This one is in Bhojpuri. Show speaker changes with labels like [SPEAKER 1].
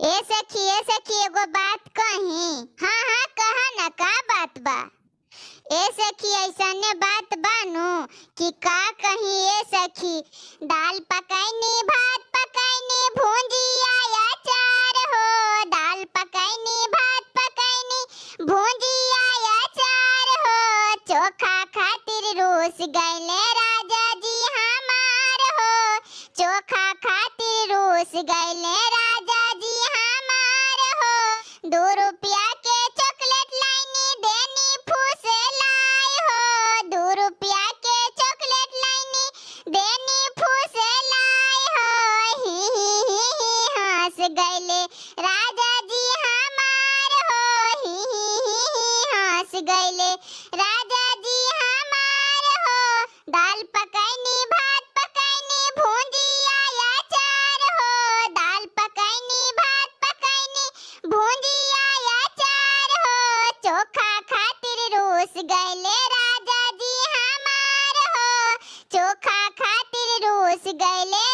[SPEAKER 1] ए सखी एगो बात कही। हाँ हाँ कहा ना, का बात बा? ए सखी ऐसने बात बानू कि का कही ए सखी। दाल पकाईनी, भात पकाईनी, भुंजिया अचार हो। दाल पकाईनी, भात पकाईनी, भुंजिया अचार हो। चोखा खातिर रूस गईले राजा जी हमार हो। चोखा खातिर रूस गईले राजा जी हमार हो। 2 रुपया के चॉकलेट लाइनी, देनी फूस लाई हो। 2 रुपया के चॉकलेट लाइनी, देनी फूस लाई हो। ही हंस गईले राजा जी हमार हो। ही हंस गईले राजा जी हमार हो। दाल पकाईनी, भात पकाईनी, भुंजिया अचार हो। दाल पकाईनी, भात पकाईनी, भुंजिया अचार हो। चोखा खातिर रूस गईले राजा जी हमार हो। चोखा खातिर रूस गईले